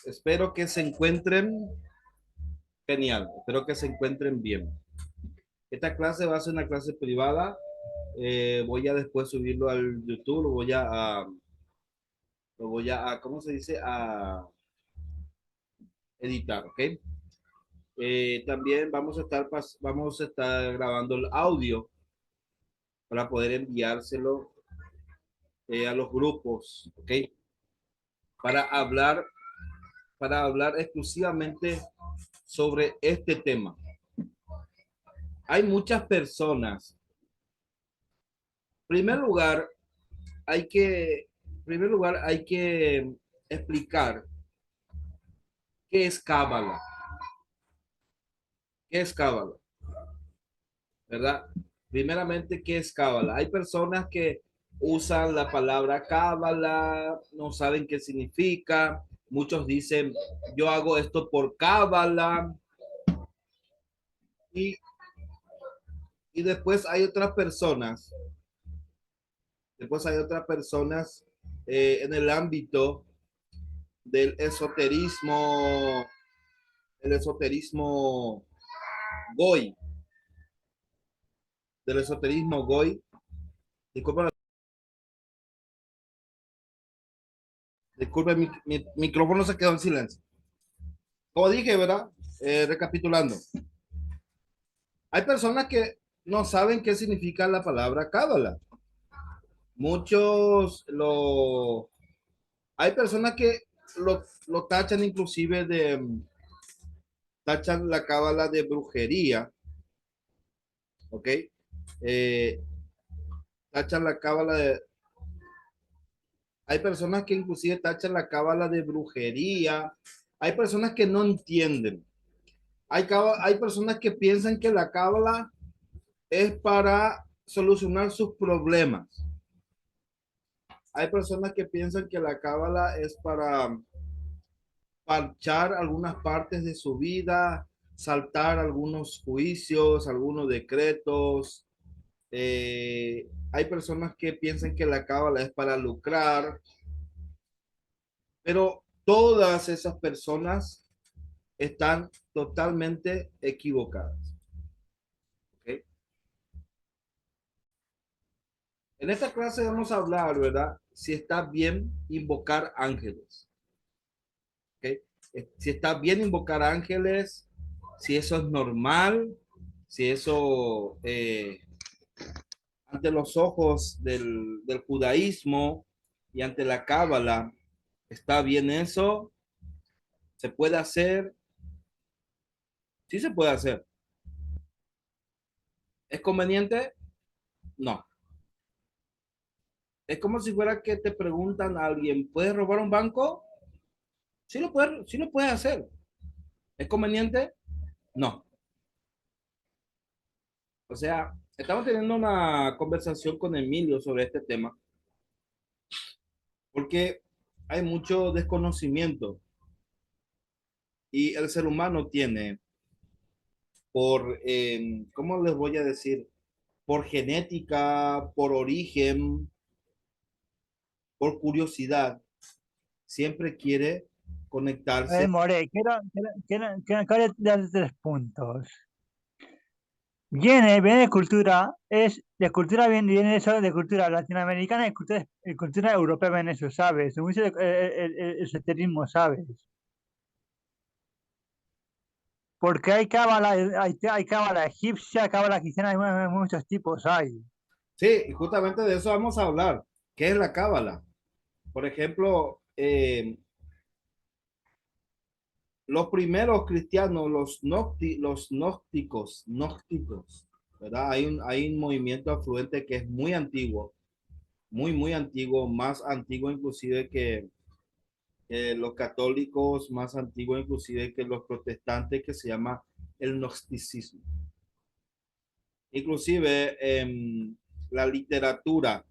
Espero que se encuentren genial. Espero que se encuentren bien. Esta clase va a ser una clase privada. Voy a después subirlo al YouTube. ¿Cómo se dice? A editar, ¿ok? También vamos a estar grabando el audio para poder enviárselo a los grupos, ¿ok? Para hablar, para hablar exclusivamente sobre este tema. Hay muchas personas. En primer lugar, hay que explicar qué es Cábala. ¿Qué es Cábala? ¿Verdad? Primeramente, ¿qué es Cábala? Hay personas que usan la palabra Cábala, no saben qué significa. Muchos dicen, yo hago esto por Cábala. Y, y después hay otras personas en del esoterismo, el esoterismo Goy, del esoterismo Goy. Disculpa, disculpe, mi micrófono se quedó en silencio. Como dije, ¿verdad? Recapitulando. Hay personas que no saben qué significa la palabra cábala. Muchos lo... Hay personas que lo tachan inclusive tachan la cábala de brujería, ¿ok? Eh, tachan la cábala de... Hay personas que inclusive tachan la cábala de brujería. Hay personas que no entienden. Hay personas que piensan que la cábala es para solucionar sus problemas. Hay personas que piensan que la cábala es para parchar algunas partes de su vida, saltar algunos juicios, algunos decretos. Hay personas que piensan que la cábala es para lucrar, pero todas esas personas están totalmente equivocadas. ¿Okay? En esta clase vamos a hablar, ¿verdad? Si está bien invocar ángeles. ¿Okay? Si está bien invocar ángeles, si eso es normal, si eso ante los ojos del judaísmo y ante la cábala, ¿está bien eso? ¿Se puede hacer? Sí se puede hacer. ¿Es conveniente? No. Es como si fuera que te preguntan a alguien, ¿puedes robar un banco? Sí lo puedes hacer. ¿Es conveniente? No. O sea, estamos teniendo una conversación con Emilio sobre este tema porque hay mucho desconocimiento y el ser humano tiene ¿cómo les voy a decir? Por genética, por origen, por curiosidad, siempre quiere A ver, conectarse. More, quiero dar 3 puntos. Viene de cultura, de cultura viene eso de cultura latinoamericana y cultura europea viene eso, ¿sabes? Mucho el esoterismo, ¿sabes? Porque hay cábala egipcia, cábala cristiana, hay muchos tipos, hay. Sí, y justamente de eso vamos a hablar. ¿Qué es la cábala? Por ejemplo, los primeros cristianos, gnósticos, ¿verdad? Hay un movimiento afluente que es muy antiguo, muy antiguo, más antiguo inclusive que los católicos, más antiguo inclusive que los protestantes, que se llama el gnosticismo. Inclusive la literatura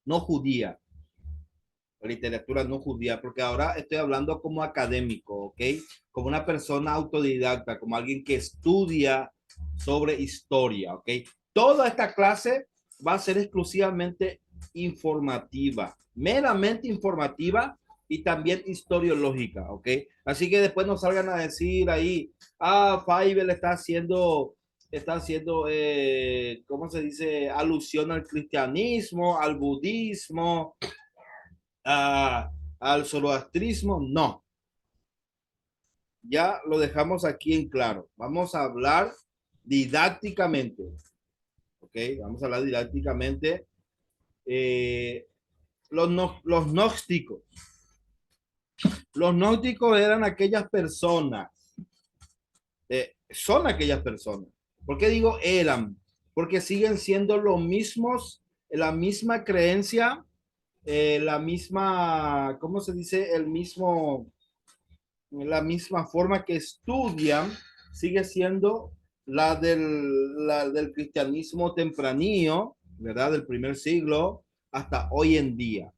no judía, la literatura no judía, porque ahora estoy hablando como académico, ¿ok? Como una persona autodidacta, como alguien que estudia sobre historia, ¿ok? Toda esta clase va a ser exclusivamente informativa, meramente informativa, y también historiológica, ¿ok? Así que después no salgan a decir ahí, Feivel está haciendo, ¿cómo se dice? Alusión al cristianismo, al budismo, al zoroastrismo. No, ya lo dejamos aquí en claro. Vamos a hablar didácticamente, ¿ok? Vamos a hablar didácticamente. Eh, los gnósticos. Los gnósticos eran aquellas personas, son aquellas personas. ¿Por qué digo eran? Porque siguen siendo los mismos, la misma creencia, la misma, ¿cómo se dice? La misma forma que estudian, sigue siendo la del cristianismo tempranío, ¿verdad? Del primer siglo hasta hoy en día.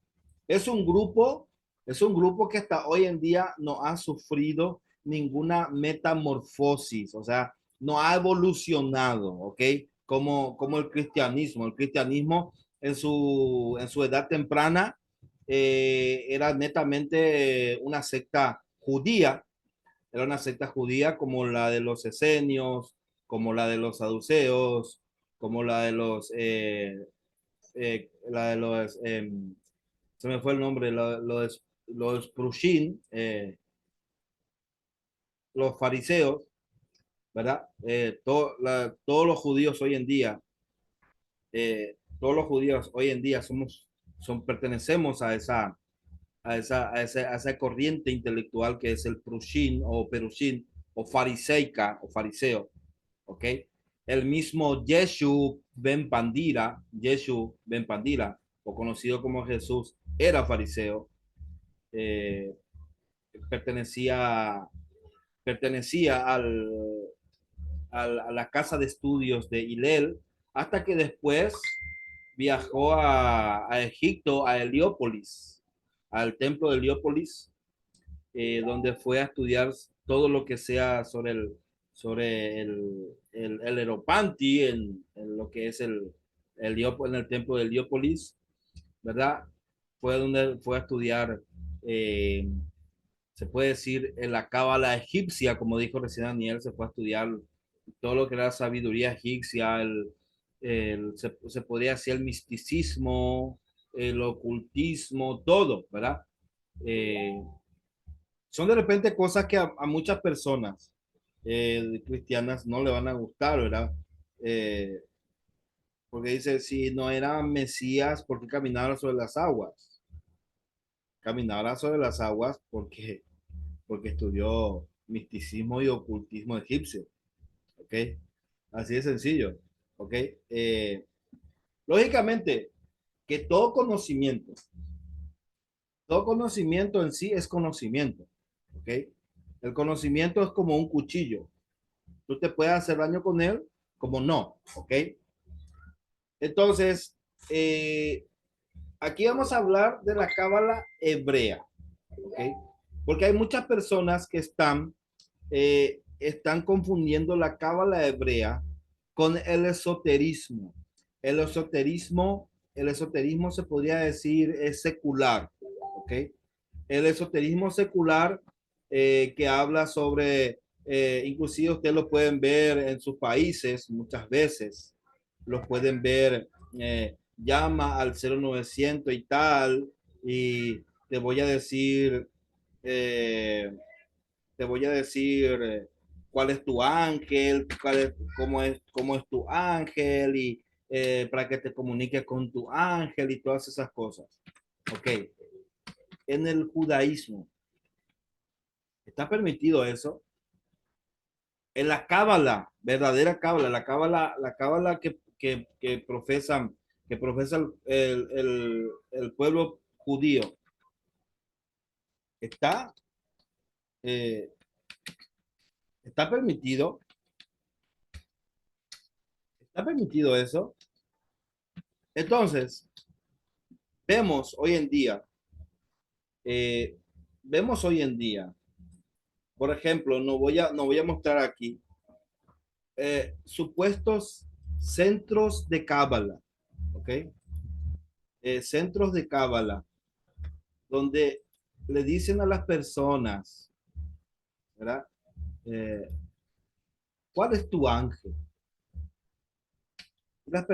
Es un grupo, es un grupo que hasta hoy en día no ha sufrido ninguna metamorfosis, o sea, no ha evolucionado, ¿ok? Como el cristianismo. El cristianismo en su edad temprana era netamente una secta judía, era una secta judía como la de los esenios, como la de los saduceos, como la de los se me fue el nombre, los Prushin, los fariseos, ¿verdad? Todos los judíos hoy en día, todos los judíos hoy en día pertenecemos a esa corriente intelectual que es el Prushin o Perushin o fariseica o fariseo, ¿ok? El mismo Yeshu Ben Pandira, o conocido como Jesús, era fariseo, eh, pertenecía, pertenecía a la casa de estudios de Hillel, hasta que después viajó a Egipto, a Heliópolis, al templo de Heliópolis, donde fue a estudiar todo lo que sea sobre el Eropanti, en lo que es en el templo de Heliópolis, ¿verdad? Fue donde fue a estudiar, eh, se puede decir, en la cábala egipcia, como dijo recién Daniel, se fue a estudiar todo lo que era la sabiduría egipcia, se podría decir el misticismo, el ocultismo, todo, ¿verdad? Eh, Son de repente cosas que a muchas personas cristianas no le van a gustar, ¿verdad? Eh, Porque dice, si no era Mesías, ¿por qué caminaba sobre las aguas? Caminaba sobre las aguas porque estudió misticismo y ocultismo egipcio, ¿ok? Así de sencillo, ¿ok? Eh, Lógicamente, que todo conocimiento en sí es conocimiento, ¿ok? El conocimiento es como un cuchillo. Tú te puedes hacer daño con él, como no, ¿ok? Entonces, aquí vamos a hablar de la cábala hebrea, ¿ok? Porque hay muchas personas que están confundiendo la cábala hebrea con el esoterismo. El esoterismo se podría decir es secular, ¿ok? El esoterismo secular que habla sobre, inclusive ustedes lo pueden ver en sus países muchas veces, los pueden ver, llama al 0900 y tal, y te voy a decir, eh, te voy a decir cuál es tu ángel, cómo es tu ángel, y para que te comuniques con tu ángel y todas esas cosas. Ok, en el judaísmo, ¿está permitido eso? En la cábala, verdadera cábala, la cábala que profesa el pueblo judío, ¿está, eh, está permitido? ¿Está permitido eso? Entonces, vemos hoy en día, eh, vemos hoy en día, por ejemplo, no voy a mostrar aquí, supuestos centros de cábala, ¿ok? Centros de cábala donde le dicen a las personas, ¿verdad? Eh, ¿Cuál es tu ángel? Las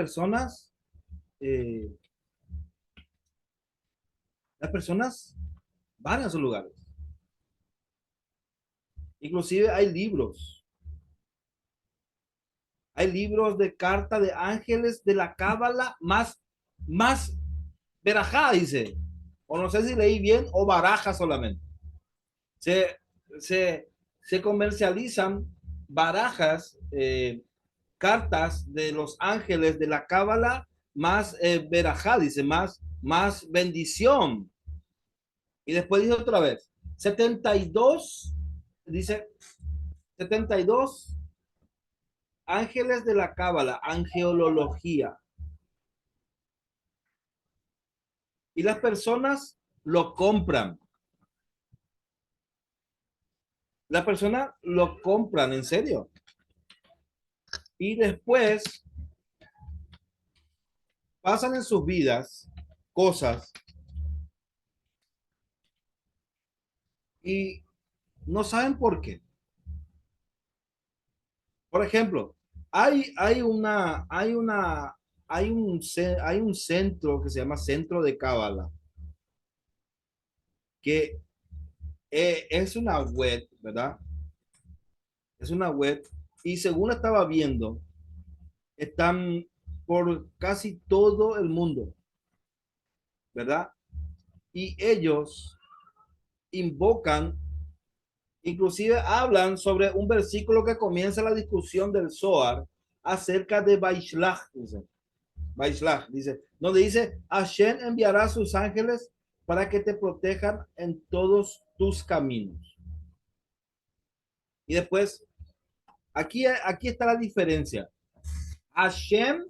eh, las personas van a esos lugares. Inclusive hay libros de carta de ángeles de la cábala más verajá, dice. O no sé si leí bien o baraja solamente. Se, se, se comercializan barajas, cartas de los ángeles de la cábala más verajá, dice, más bendición. Y después dice otra vez, 72, dice 72 ángeles de la cábala, angelología. Y las personas lo compran. Las personas lo compran, en serio. Y después pasan en sus vidas cosas y no saben por qué. Por ejemplo, hay un centro que se llama Centro de Cábala, que es una web, ¿verdad? Es una web y según estaba viendo, están por casi todo el mundo, ¿verdad? Y ellos invocan, inclusive hablan sobre un versículo que comienza la discusión del Zohar acerca de Baishlach, dice, donde dice, Hashem enviará a sus ángeles para que te protejan en todos tus caminos. Y después, aquí está la diferencia. Hashem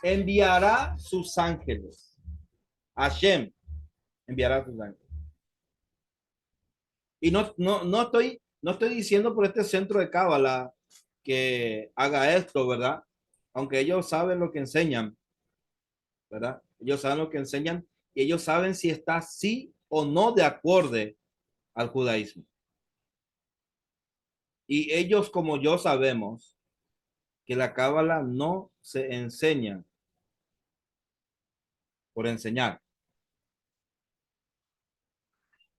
enviará sus ángeles. Hashem enviará sus ángeles. Y no estoy diciendo por este centro de Cábala que haga esto, ¿verdad? Aunque ellos saben lo que enseñan, ¿verdad? Ellos saben lo que enseñan y ellos saben si está sí o no de acuerdo al judaísmo. Y ellos, como yo, sabemos que la Cábala no se enseña por enseñar.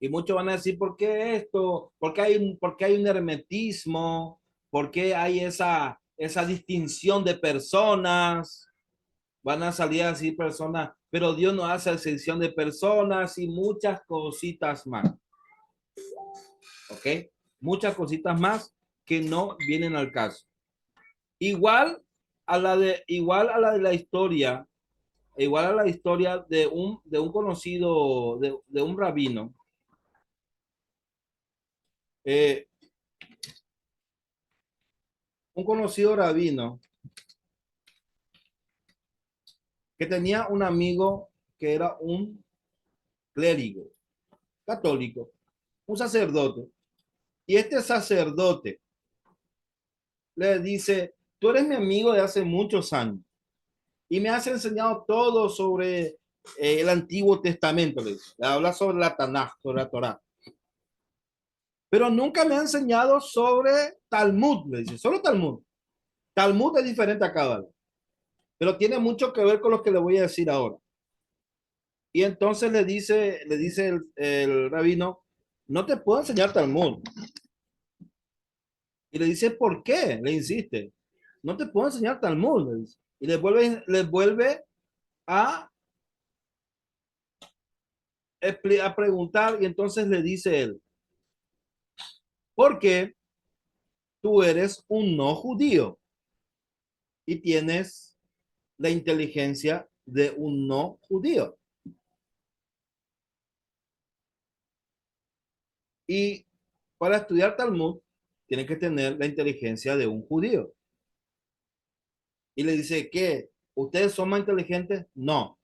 Y muchos van a decir, ¿por qué esto? ¿Por qué hay un hermetismo? ¿Por qué hay esa distinción de personas? Van a salir así personas, pero Dios no hace excepción de personas y muchas cositas más. ¿Ok? Muchas cositas más que no vienen al caso. Igual a la de la historia, igual a la historia de un conocido, de un rabino, eh, un conocido rabino que tenía un amigo que era un clérigo católico, un sacerdote. Y este sacerdote le dice, tú eres mi amigo de hace muchos años y me has enseñado todo sobre el Antiguo Testamento. Le dice. Habla sobre la Tanaj, sobre la Torah. Pero nunca me ha enseñado sobre Talmud, le dice, solo Talmud. Talmud es diferente a cada uno, pero tiene mucho que ver con lo que le voy a decir ahora. Y entonces le dice el rabino, no te puedo enseñar Talmud. Y le dice, ¿por qué? Le insiste, no te puedo enseñar Talmud. Le dice. Y le vuelve a, a preguntar y entonces le dice él, ¿por qué tú eres un no judío y tienes la inteligencia de un no judío? Y para estudiar Talmud, tiene que tener la inteligencia de un judío. Y le dice, ¿qué? ¿Ustedes son más inteligentes? No.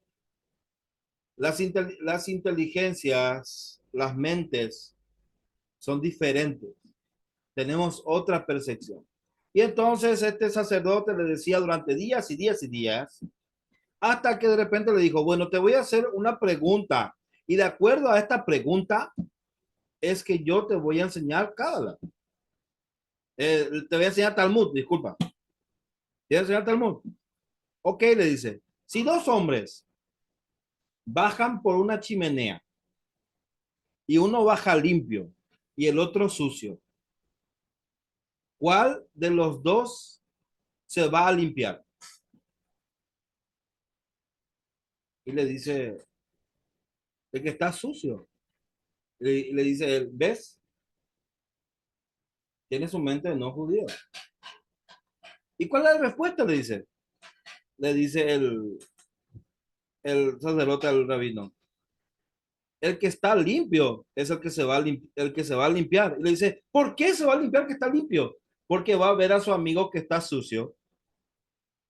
Las inteligencias, las mentes son diferentes. Tenemos otra percepción. Y entonces este sacerdote le decía durante días y días y días, hasta que de repente le dijo, bueno, te voy a hacer una pregunta. Y de acuerdo a esta pregunta, es que yo te voy a enseñar Cábala. Te voy a enseñar Talmud, disculpa. Te voy a enseñar Talmud. Ok, le dice, si dos hombres bajan por una chimenea y uno baja limpio y el otro sucio, ¿cuál de los dos se va a limpiar? Y le dice, el que está sucio. Le dice él, ¿ves? Tiene su mente de no judío. ¿Y cuál es la respuesta? Le dice el sacerdote al rabino. El que está limpio es el que se va el que se va a limpiar. Y le dice, ¿por qué se va a limpiar que está limpio? Porque va a ver a su amigo que está sucio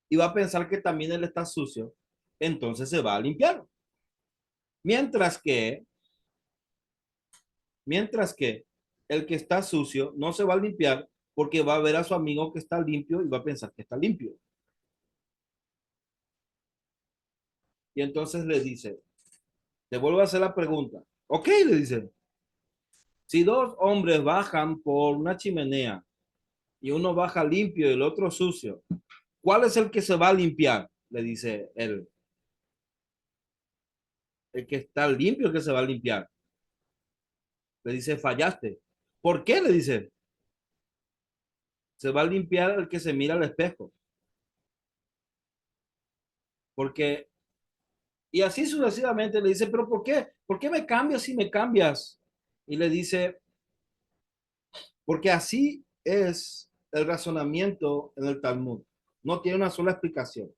y va a pensar que también él está sucio. Entonces se va a limpiar. Mientras que, mientras que el que está sucio no se va a limpiar porque va a ver a su amigo que está limpio y va a pensar que está limpio. Y entonces le dice, te vuelvo a hacer la pregunta. Ok, le dice, si dos hombres bajan por una chimenea y uno baja limpio y el otro sucio, ¿cuál es el que se va a limpiar? Le dice él. El que está limpio que se va a limpiar. Le dice, fallaste. ¿Por qué? Le dice, se va a limpiar el que se mira al espejo. Porque, y así sucesivamente le dice, pero ¿por qué? ¿Por qué me cambias si me cambias? Y le dice, porque así es el razonamiento en el Talmud. No tiene una sola explicación.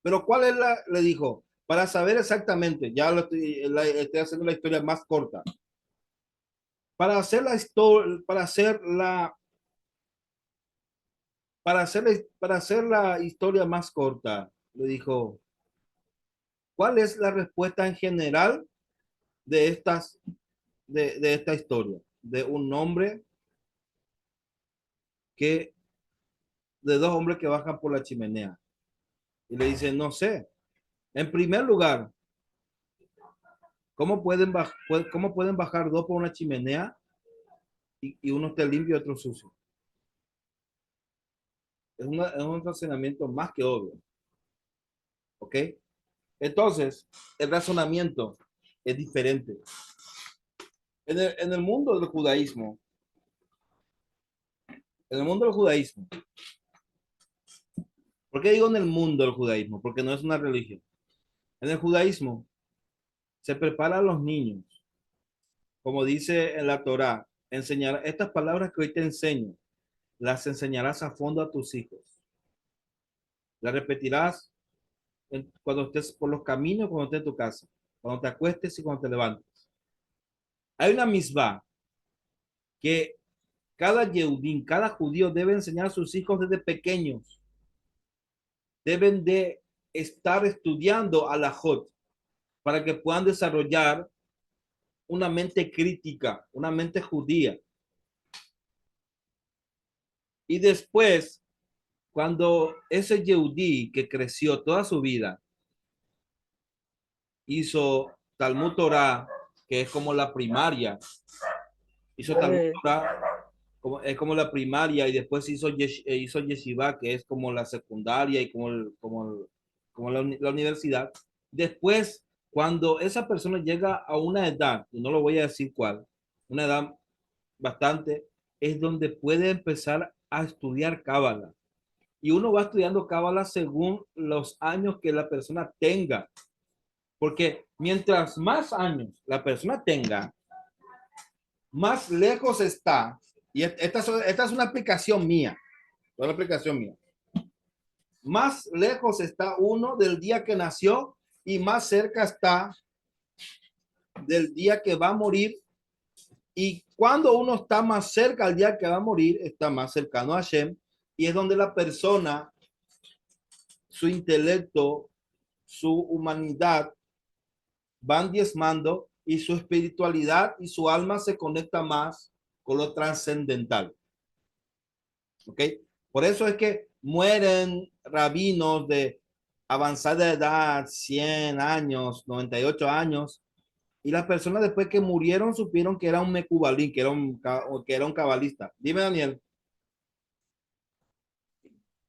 Pero ¿cuál es la? Le dijo, para saber exactamente, ya estoy haciendo la historia más corta. Para hacer la historia, para hacer la historia más corta, le dijo, ¿cuál es la respuesta en general de de esta historia? De un hombre que, de dos hombres que bajan por la chimenea. Y le dice, no sé. En primer lugar, ¿cómo pueden bajar dos por una chimenea y uno esté limpio y otro sucio? Es un razonamiento más que obvio. ¿Ok? Entonces, el razonamiento es diferente. En el mundo del judaísmo, en el mundo del judaísmo, ¿por qué digo en el mundo del judaísmo? Porque no es una religión. En el judaísmo se prepara a los niños, como dice en la Torá, enseñar estas palabras que hoy te enseño, las enseñarás a fondo a tus hijos. Las repetirás cuando estés por los caminos, cuando estés en tu casa, cuando te acuestes y cuando te levantes. Hay una misbah que cada Yehudín, cada judío debe enseñar a sus hijos desde pequeños. Deben de estar estudiando a la Jot para que puedan desarrollar una mente crítica, una mente judía. Y después, cuando ese Yehudí que creció toda su vida, hizo Talmud Torah, que es como la primaria, hizo Talmud Torah, es como la primaria, y después hizo Yeshiva, que es como la secundaria y como la universidad. Después, cuando esa persona llega a una edad, y no lo voy a decir cuál, una edad bastante, es donde puede empezar a estudiar Cábala. Y uno va estudiando Cábala según los años que la persona tenga. Porque mientras más años la persona tenga, más lejos está. Y esta es una aplicación mía. Una aplicación mía. Más lejos está uno del día que nació y más cerca está del día que va a morir. Y cuando uno está más cerca al día que va a morir, está más cercano a Hashem. Y es donde la persona, su intelecto, su humanidad van diezmando y su espiritualidad y su alma se conecta más con lo trascendental. ¿Ok? Por eso es que mueren rabinos de avanzada edad, 100 años, 98 años, Y las personas después que murieron supieron que era un mecubalín, que era un cabalista. Dime, Daniel.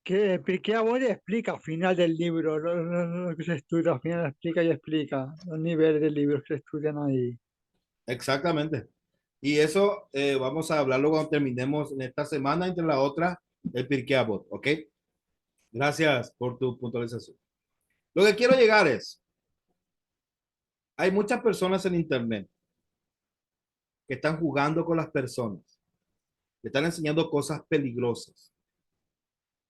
Que Pirkei Avot explica al final del libro lo que se estudia, al final explica y explica los niveles del libro que se estudian ahí. Exactamente. Y eso vamos a hablarlo cuando terminemos en esta semana, entre la otra, el Pirkei Avot, ¿ok? Gracias por tu puntualización. Lo que quiero llegar es, hay muchas personas en Internet que están jugando con las personas, que están enseñando cosas peligrosas.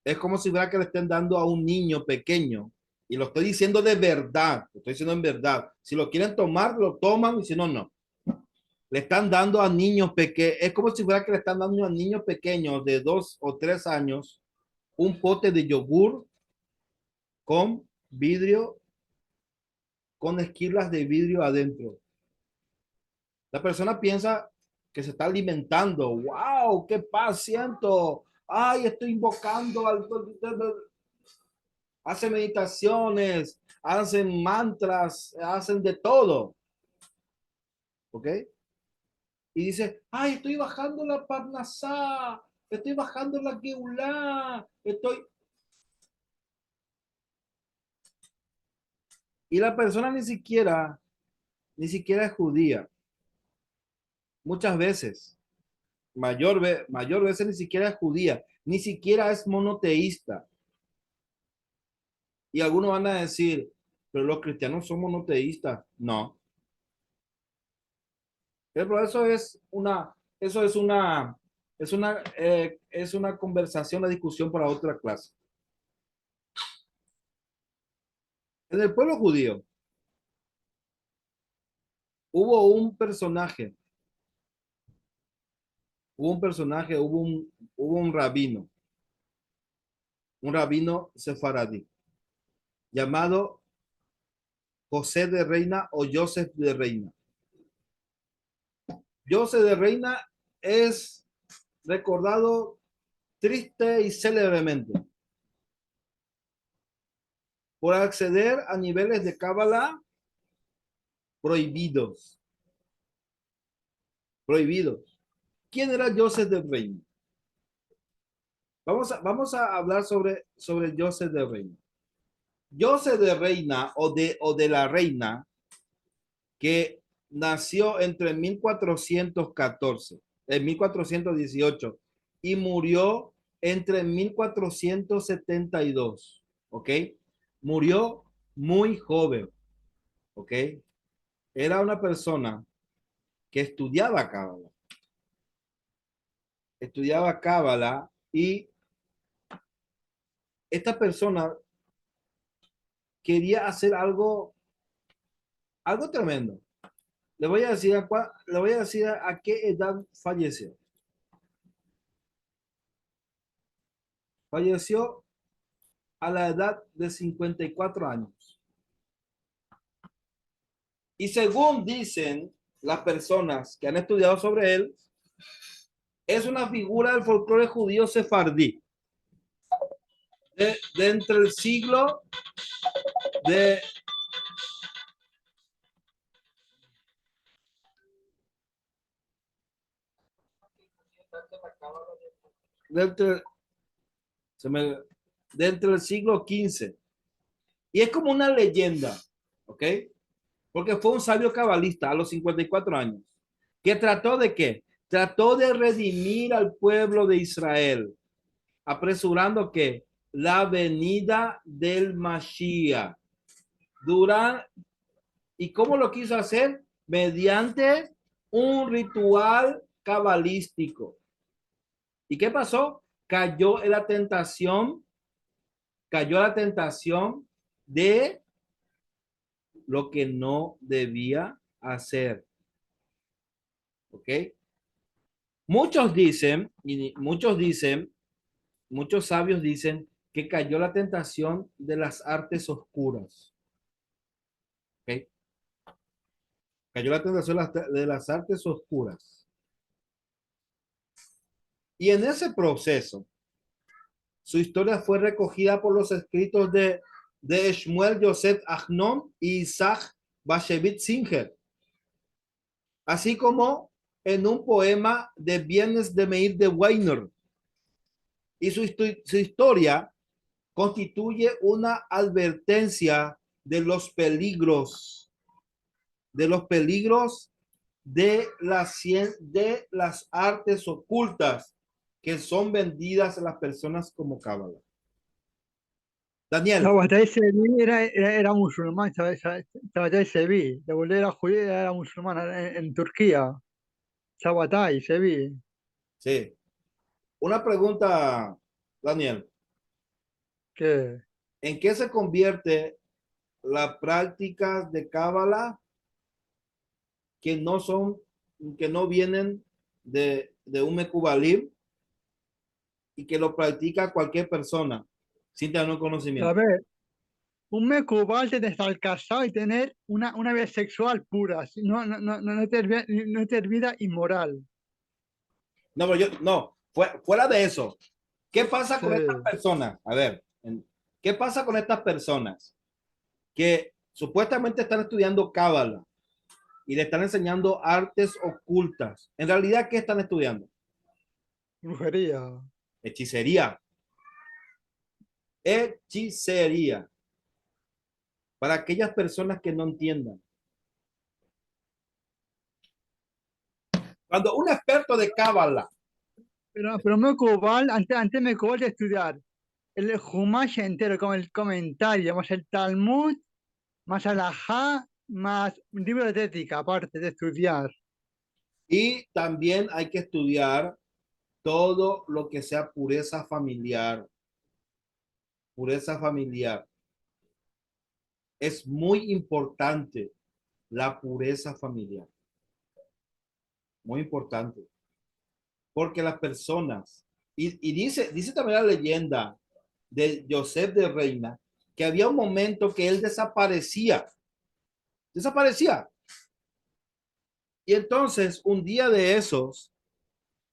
Es como si fuera que le estén dando a un niño pequeño, y lo estoy diciendo de verdad, lo estoy diciendo en verdad. Si lo quieren tomar, lo toman, y si no, no. Le están dando a niños pequeños, es como si fuera que le están dando a niños pequeños de 2 o 3 años un pote de yogur con vidrio, con esquirlas de vidrio adentro. La persona piensa que se está alimentando. ¡Wow! ¡Qué paz siento! ¡Ay, estoy invocando al... Hacen meditaciones, hacen mantras, hacen de todo. ¿Ok? Y dice, ay, estoy bajando la parnasá, estoy bajando la geulá, estoy... Y la persona ni siquiera es judía. Muchas veces, mayor veces ni siquiera es judía, ni siquiera es monoteísta. Y algunos van a decir, pero los cristianos son monoteístas. No. Pero es una conversación, una discusión para otra clase. En el pueblo judío hubo un personaje, hubo un rabino sefaradí, llamado José de Reina o Joseph de Reina. Joseph de Reina es recordado triste y célebremente por acceder a niveles de cábala prohibidos. Prohibidos. ¿Quién era Joseph de Reina? Vamos a hablar sobre Joseph de Reina. Joseph de Reina o de la Reina, que nació entre 1414 en 1418 y murió entre 1472. ¿Ok? Murió muy joven. ¿Ok? Era una persona que estudiaba cábala, y esta persona quería hacer algo tremendo. Le voy a decir a qué edad falleció. Falleció a la edad de 54 años. Y según dicen las personas que han estudiado sobre él, es una figura del folclore judío sefardí. De entre el siglo de de entre, se me, de entre el siglo XV. Y es como una leyenda, ¿ok? Porque fue un sabio cabalista a los 54 años. ¿Que trató de qué? Trató de redimir al pueblo de Israel, apresurando que la venida del Mashiach. ¿Y cómo lo quiso hacer? Mediante un ritual cabalístico. ¿Y qué pasó? Cayó la tentación de lo que no debía hacer. ¿Ok? Muchos sabios dicen que cayó la tentación de las artes oscuras. ¿Ok? Cayó la tentación de las artes oscuras. Y en ese proceso, su historia fue recogida por los escritos de Shmuel Yosef Agnon y Isaac Bashevitz Singer. así como en un poema de Viernes de Meir de Weiner. Y su historia constituye una advertencia de los peligros de las artes ocultas que son vendidas a las personas como cábala. Daniel, Sabbatai Sevi era musulmán, Sabbatai Sevi, de volver era judío era musulmán en Turquía. Sabbatai Sevi. sí, una pregunta, Daniel, ¿Qué? ¿en qué se convierte la práctica de cábala que no son, que no vienen de un mecubalim y que lo practica cualquier persona sin tener un A conocimiento? ver, un mecubal de estar casado y tener una vida sexual pura, no tener vida inmoral. No, pero yo, no, fuera de eso, ¿qué pasa Sí. con estas personas? A ver, ¿qué pasa con estas personas que supuestamente están estudiando cábala y le están enseñando artes ocultas? En realidad, ¿qué están estudiando? Brujería. Hechicería. Hechicería. Para aquellas personas que no entiendan. Cuando un experto de cábala, Pero Mecubal, antes Mecubal de estudiar el Humash entero, con el comentario, más el Talmud, más alajá, más un libro de ética, aparte de estudiar. y también hay que estudiar todo lo que sea pureza familiar. Pureza familiar. Es muy importante la pureza familiar. Muy importante. Porque las personas, y dice también la leyenda de Joseph de Reina, que había un momento que él desaparecía. Desaparecía. Y entonces, un día de esos,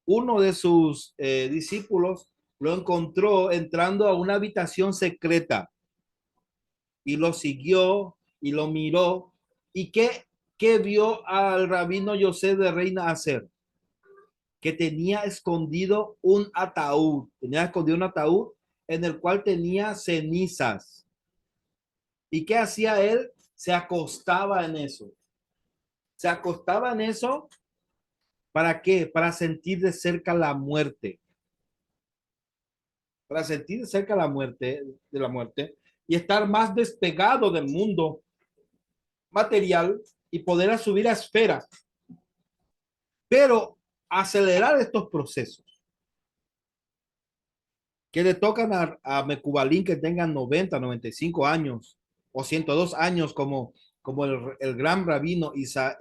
uno de sus discípulos lo encontró entrando a una habitación secreta y lo siguió y lo miró. ¿Y qué vio al rabino José de Reina hacer? Que tenía escondido un ataúd en el cual tenía cenizas. ¿Y qué hacía él? Se acostaba en eso. Se acostaba en eso. ¿Para qué? Para sentir de cerca la muerte. Para sentir de cerca de la muerte y estar más despegado del mundo material y poder subir a esferas, pero acelerar estos procesos que le tocan a Mecubalín que tengan 90, 95 años o 102 años como el gran rabino Isaac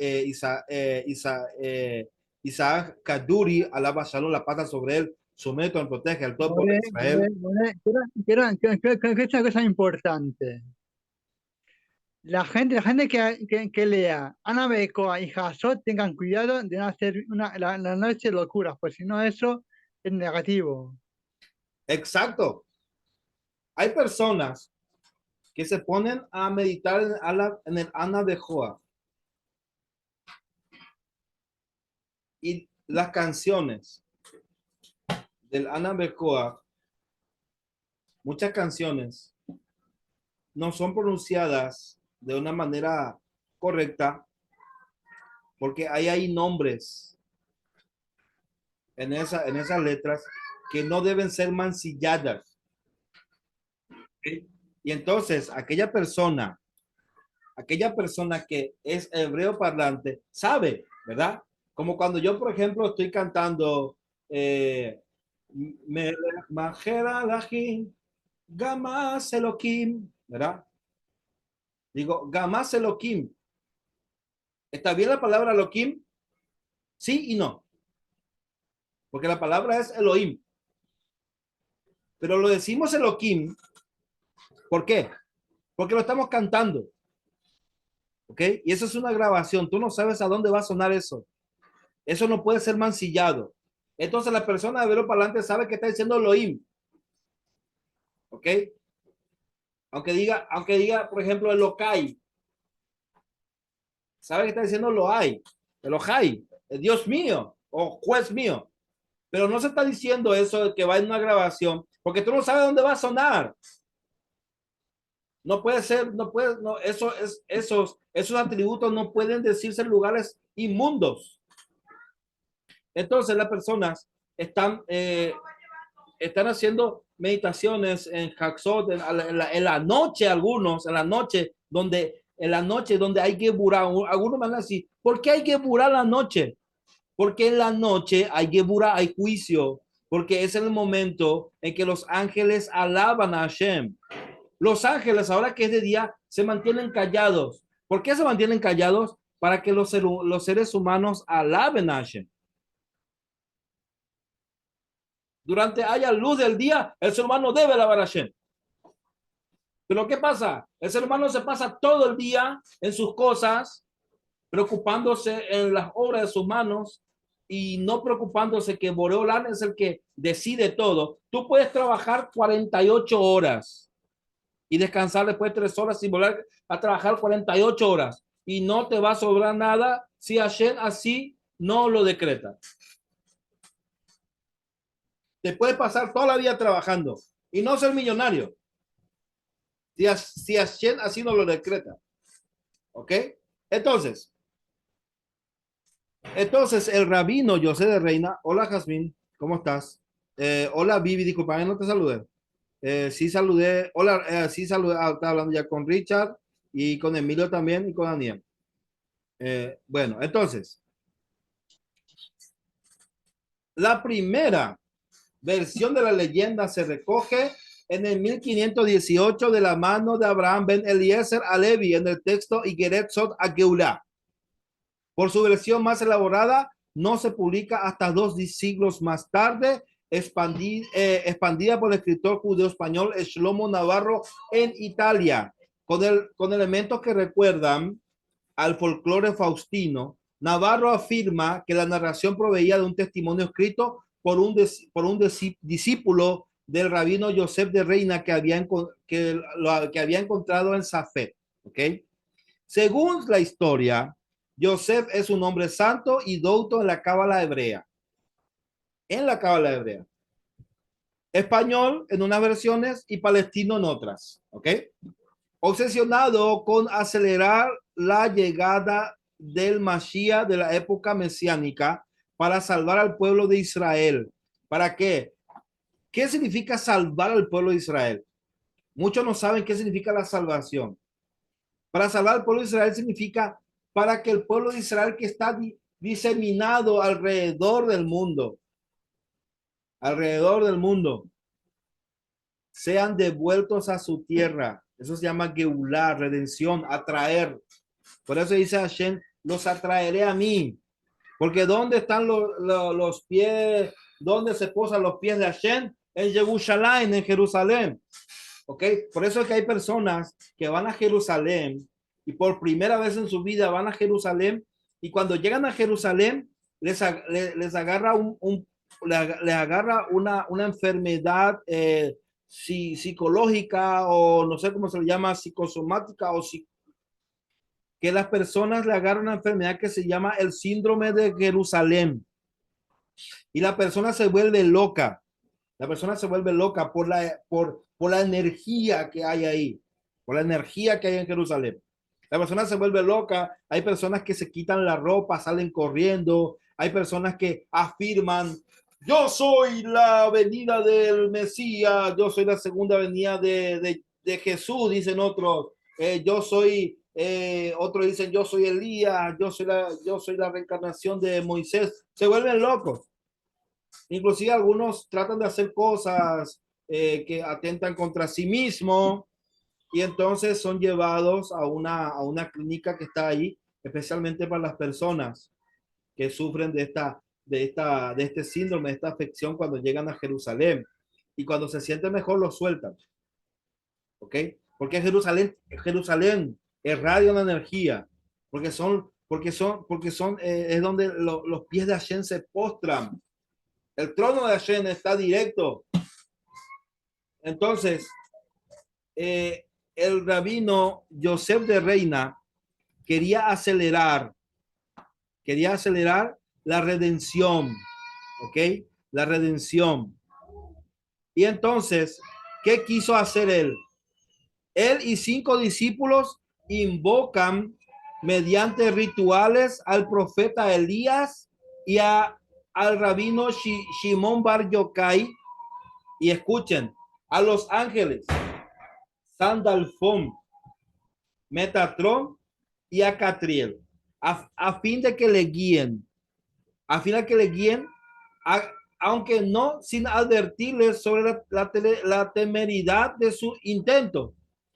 Kaduri, alaba Shalom, la pata sobre él, someto, protege al todo pueblo de Israel. Que es una cosa importante. La gente que lea Ana Becoa y Jasot tengan cuidado de no hacer la noche locuras, pues si no eso es negativo. Exacto. Hay personas que se ponen a meditar en el Ana de Joa y las canciones del Ana Becoa, muchas canciones no son pronunciadas de una manera correcta porque hay nombres en esas letras que no deben ser mancilladas. ¿Sí? Y entonces aquella persona que es hebreo parlante sabe, ¿verdad? Como cuando yo, por ejemplo, estoy cantando Majera Lajim, Gamas Elohim, ¿verdad? Digo, Gamas Elohim. ¿Está bien la palabra Elohim? Sí y no, porque la palabra es Elohim, pero lo decimos Elohim, ¿por qué? Porque lo estamos cantando, ¿ok? Y eso es una grabación, tú no sabes a dónde va a sonar eso. Eso no puede ser mancillado. Entonces la persona de verlo para adelante sabe que está diciendo Elohim, ¿ok? Aunque diga, por ejemplo, el Lokai, sabe que está diciendo lo hay. Elohai, Dios mío o juez mío. Pero no se está diciendo eso de que va en una grabación, porque tú no sabes dónde va a sonar. No puede ser, no puede, no, esos atributos no pueden decirse en lugares inmundos. Entonces las personas están haciendo meditaciones en Haxot, en la noche, algunos, en la noche, donde hay que burar. Algunos van a decir, ¿por qué hay que burar la noche? Porque en la noche hay Geburah, hay juicio, porque es el momento en que los ángeles alaban a Hashem. Los ángeles, ahora que es de día, se mantienen callados. ¿Por qué se mantienen callados? Para que los seres humanos alaben a Hashem. Durante haya luz del día, el ser humano debe alabar a Hashem. Pero ¿qué pasa? El ser humano se pasa todo el día en sus cosas, preocupándose en las obras de sus manos y no preocupándose que Boreolán es el que decide todo. Tú puedes trabajar 48 horas y descansar después 3 horas y volver a trabajar 48 horas y no te va a sobrar nada si Hashem así no lo decreta. Te puedes pasar toda la vida trabajando y no ser millonario si Hashem así no lo decreta. ¿Ok? Entonces el rabino José de Reina, hola Jazmín, ¿cómo estás? Hola Vivi, disculpa, no te saludé. Sí saludé, hola, sí saludé, estaba hablando ya con Richard y con Emilio también y con Daniel. Bueno, entonces, la primera versión de la leyenda se recoge en el 1518 de la mano de Abraham Ben Eliezer Alevi en el texto Igeret Sot Ageulah. Por su versión más elaborada, no se publica hasta 2 siglos más tarde, expandida por el escritor judeo-español Shlomo Navarro en Italia, con elementos que recuerdan al folclore faustino. Navarro afirma que la narración proveía de un testimonio escrito por un discípulo del rabino Yosef de Reina que había encontrado en Safed. ¿Okay? Según la historia, Yosef es un hombre santo y docto en la cábala hebrea. En la cábala hebrea. Español en unas versiones y palestino en otras. ¿Ok? Obsesionado con acelerar la llegada del Mashiach de la época mesiánica para salvar al pueblo de Israel. ¿Para qué? ¿Qué significa salvar al pueblo de Israel? Muchos no saben qué significa la salvación. Para salvar al pueblo de Israel significa para que el pueblo de Israel que está diseminado alrededor del mundo, sean devueltos a su tierra. Eso se llama Geulah, redención, atraer. Por eso dice Hashem, los atraeré a mí. Porque ¿dónde están los pies? ¿Dónde se posan los pies de Hashem? En Jerusalén, en Jerusalén. ¿Ok? Por eso es que hay personas que van a Jerusalén y por primera vez en su vida van a Jerusalén y cuando llegan a Jerusalén les agarra les agarra una enfermedad psicológica o no sé cómo se le llama, psicosomática o que las personas le agarran una enfermedad que se llama el síndrome de Jerusalén y la persona se vuelve loca. La persona se vuelve loca por la energía que hay ahí, por la energía que hay en Jerusalén. La persona se vuelve loca. Hay personas que se quitan la ropa, salen corriendo. Hay personas que afirman, yo soy la venida del Mesías, yo soy la segunda venida de Jesús, dicen otros. Otros dicen, yo soy Elías, yo soy la reencarnación de Moisés. Se vuelven locos. Inclusive algunos tratan de hacer cosas que atentan contra sí mismo y entonces son llevados a una clínica que está ahí, especialmente para las personas que sufren de este síndrome, de esta afección cuando llegan a Jerusalén. Y cuando se sienten mejor, los sueltan. ¿Ok? Porque Jerusalén irradia una energía, es donde los pies de Hashem se postran. El trono de Hashem está directo. Entonces, el rabino Yosef de Reina quería acelerar quería acelerar la redención, ¿ok? La redención. Y entonces, ¿qué quiso hacer él? Él y 5 discípulos invocan mediante rituales al profeta Elías y al rabino Shimon Bar Yochai. Y escuchen, a los ángeles Sandalfón, Metatron y a Catriel, a fin de que le guíen, a fin de que le guíen, a, aunque no sin advertirles sobre la temeridad de su intento.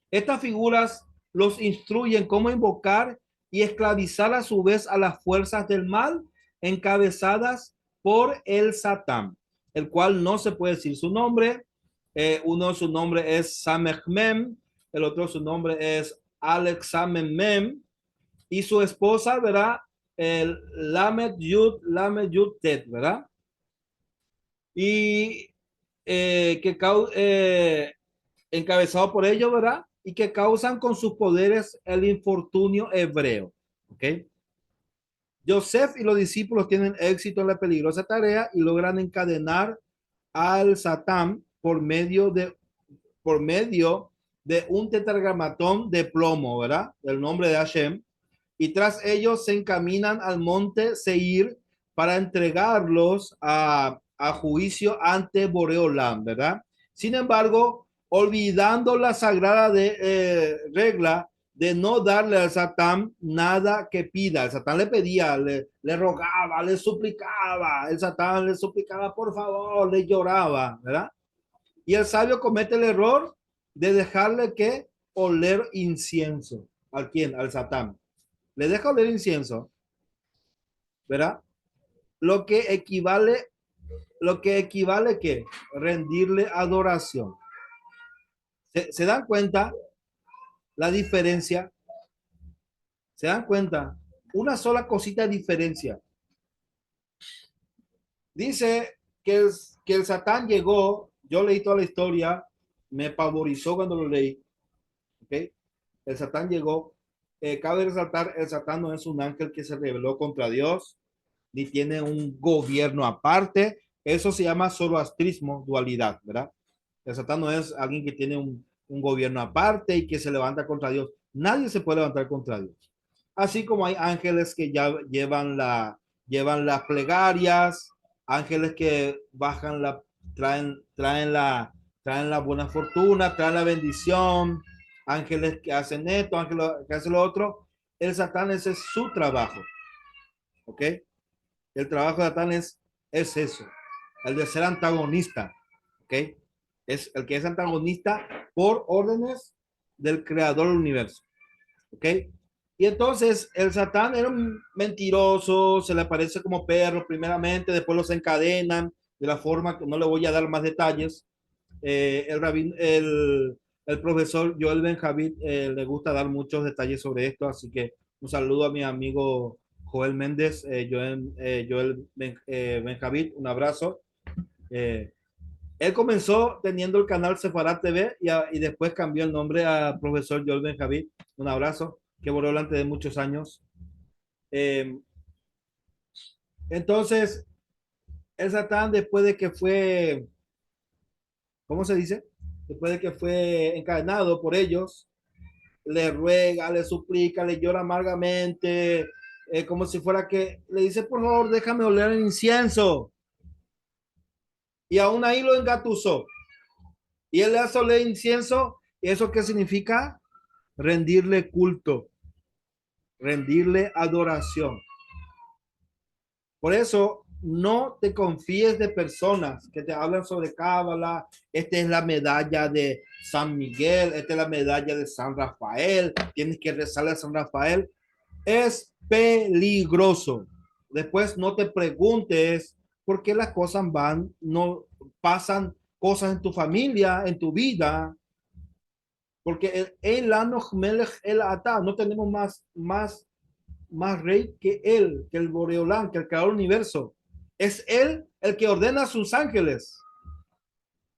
Estas figuras los instruyen cómo invocar y esclavizar a su vez a las fuerzas del mal encabezadas por el Satán, el cual no se puede decir su nombre. Uno su nombre es Samechmem, el otro su nombre es Alexamem y su esposa, ¿verdad? El Lamed Yud Tet, ¿verdad? Y encabezado por ellos, ¿verdad? Y que causan con sus poderes el infortunio hebreo, ¿ok? Joseph y los discípulos tienen éxito en la peligrosa tarea y logran encadenar al Satán por medio de un tetragramatón de plomo, ¿verdad? Del nombre de Hashem. Y tras ellos se encaminan al monte Seir para entregarlos a juicio ante Boreolam, ¿verdad? Sin embargo, olvidando la sagrada regla de no darle al Satán nada que pida. El Satán le pedía, le rogaba, le suplicaba. El Satán le suplicaba, por favor, le lloraba, ¿verdad? Y el sabio comete el error de dejarle que oler incienso. ¿A quién? Al Satán. Le deja oler incienso, ¿verdad? Lo que equivale, que rendirle adoración. ¿Se dan cuenta la diferencia? ¿Se dan cuenta? Una sola cosita de diferencia. Dice que el Satán llegó, yo leí toda la historia, me pavorizó cuando lo leí. ¿Okay? El Satán llegó. Cabe resaltar, el Satán no es un ángel que se rebeló contra Dios, ni tiene un gobierno aparte. Eso se llama zoroastrismo, dualidad, ¿verdad? El Satán no es alguien que tiene un gobierno aparte y que se levanta contra Dios. Nadie se puede levantar contra Dios. Así como hay ángeles que ya llevan las plegarias, ángeles que bajan traen la buena fortuna, traen la bendición, ángeles que hacen esto, ángeles que hacen lo otro. El Satán, ese es su trabajo. ¿Ok? El trabajo de Satán es eso, el de ser antagonista. ¿Ok? Es el que es antagonista por órdenes del creador del universo. ¿Ok? Y entonces el Satán era un mentiroso, se le aparece como perro primeramente, después los encadenan de la forma que no le voy a dar más detalles. El profesor Joel Benjavid le gusta dar muchos detalles sobre esto, así que un saludo a mi amigo Joel Méndez, Joel Benjavid, un abrazo. Él comenzó teniendo el canal Sefarat TV y después cambió el nombre a profesor Joel Benjavid. Un abrazo, que voló durante de muchos años. Eh, entonces, el Satán, después de que fue, ¿cómo se dice? Después de que fue encadenado por ellos, le ruega, le suplica, le llora amargamente, como si fuera que le dice, por favor, déjame oler el incienso. Y aún ahí lo engatusó. Y él le hace oler incienso. ¿Y eso qué significa? Rendirle culto, rendirle adoración. Por eso, no te confíes de personas que te hablan sobre Cábala. Esta es la medalla de San Miguel, esta es la medalla de San Rafael, tienes que rezarle a San Rafael. Es peligroso. Después no te preguntes por qué las cosas no pasan cosas en tu familia, en tu vida, porque el Anoch Melech el Ata, no tenemos más rey que él, que el Boreolán, que el creador del universo. Es él el que ordena a sus ángeles.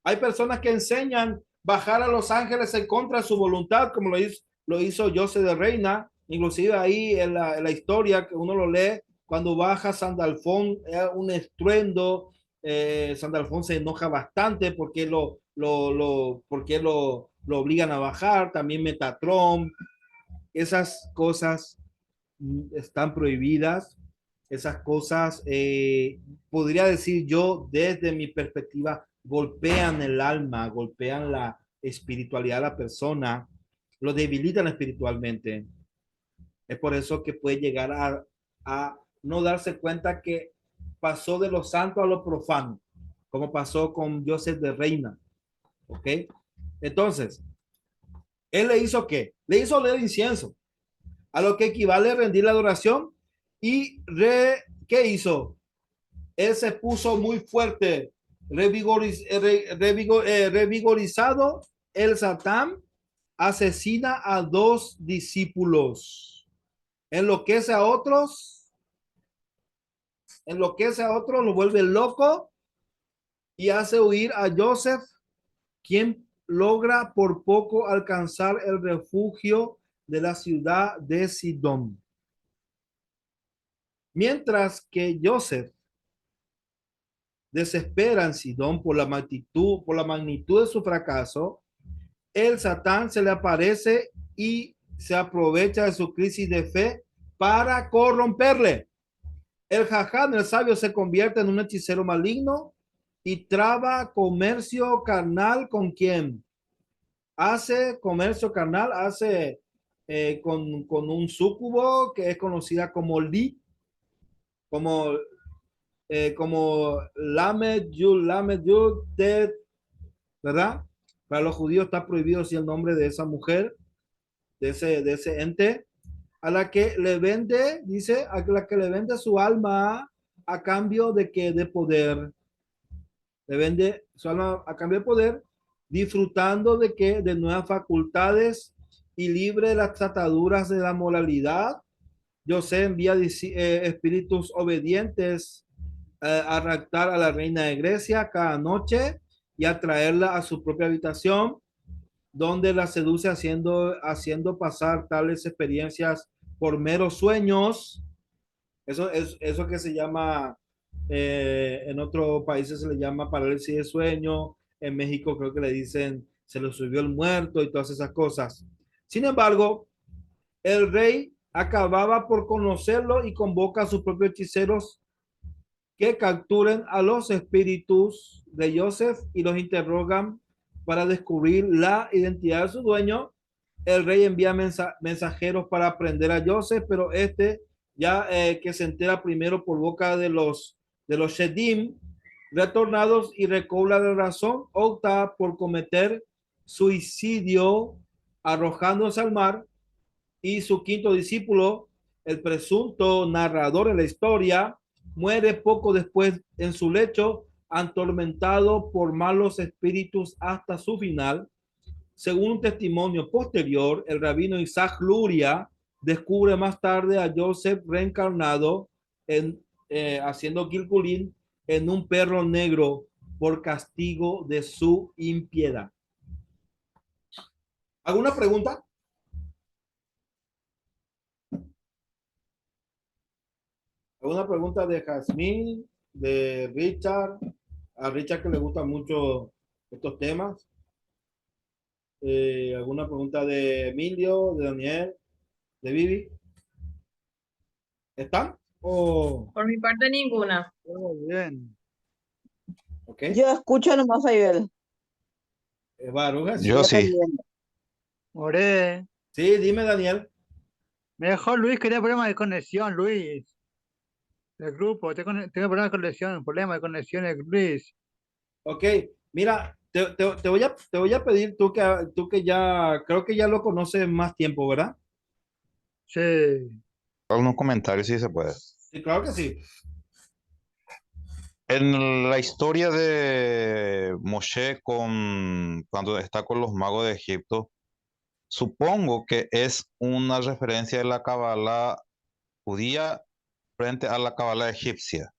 Hay personas que enseñan bajar a los ángeles en contra de su voluntad, como lo hizo José de Reina, inclusive ahí en la historia que uno lo lee, cuando baja Sandalfón, un estruendo. Sandalfón se enoja bastante porque lo obligan a bajar. También Metatron. Esas cosas están prohibidas. Esas cosas, podría decir yo, desde mi perspectiva, golpean el alma, golpean la espiritualidad de la persona, lo debilitan espiritualmente. Es por eso que puede llegar a no darse cuenta que pasó de lo santo a lo profano, como pasó con Joseph de Reina. ¿Ok? Entonces, él le hizo qué? Le hizo leer incienso, a lo que equivale a rendir la adoración. Y ¿qué hizo? Él se puso muy fuerte, revigorizado. El Satán asesina a 2 discípulos, enloquece a otros, lo vuelve loco y hace huir a Joseph, quien logra por poco alcanzar el refugio de la ciudad de Sidón. Mientras que Joseph desespera en Sidón por la magnitud de su fracaso, el Satán se le aparece y se aprovecha de su crisis de fe para corromperle. El Jaján, el sabio, se convierte en un hechicero maligno y traba comercio carnal con quien hace comercio carnal, hace con un súcubo que es conocida como Li, como Lamed Yud, ¿verdad? Para los judíos está prohibido si el nombre de esa mujer, de ese ente, a la que le vende, dice, a la que le vende su alma a cambio de que de poder, le vende su alma a cambio de poder, disfrutando de que de nuevas facultades y libre de las ataduras de la moralidad. José envía espíritus obedientes a raptar a la reina de Grecia cada noche y a traerla a su propia habitación, donde la seduce haciendo pasar tales experiencias por meros sueños. Eso es eso que se llama, en otros países se le llama parálisis de sueño. En México creo que le dicen se le subió el muerto y todas esas cosas. Sin embargo, el rey acababa por conocerlo y convoca a sus propios hechiceros que capturen a los espíritus de Joseph y los interrogan para descubrir la identidad de su dueño. El rey envía mensajeros para aprender a Joseph, pero este ya que se entera primero por boca de los Shedim retornados y recobra la razón, opta por cometer suicidio arrojándose al mar. Y su quinto discípulo, el presunto narrador de la historia, muere poco después en su lecho, atormentado por malos espíritus hasta su final. Según un testimonio posterior, el rabino Isaac Luria descubre más tarde a Joseph reencarnado haciendo Gilgulín en un perro negro por castigo de su impiedad. ¿Alguna pregunta? ¿Alguna pregunta de Jazmín, de Richard? A Richard que le gustan mucho estos temas. ¿Alguna pregunta de Emilio, de Daniel, de Vivi? ¿Están? Oh, Por mi parte, ninguna. Muy bien. ok. Yo escucho nomás a Ibel. Baruja, sí. Yo sí. Oré. Sí, dime, Daniel. Mejor Luis, que tiene problemas de conexión, Luis. El grupo, tengo problemas de conexión, problema de conexión, Luis. Ok, mira, te voy a pedir tú que ya, creo que ya lo conoces más tiempo, ¿verdad? Sí. Algunos comentarios si se puede. Sí, claro que sí. En la historia de Moshe cuando está con los magos de Egipto, supongo que es una referencia de la Kabbalah judía frente a la Kabbalah egipcia.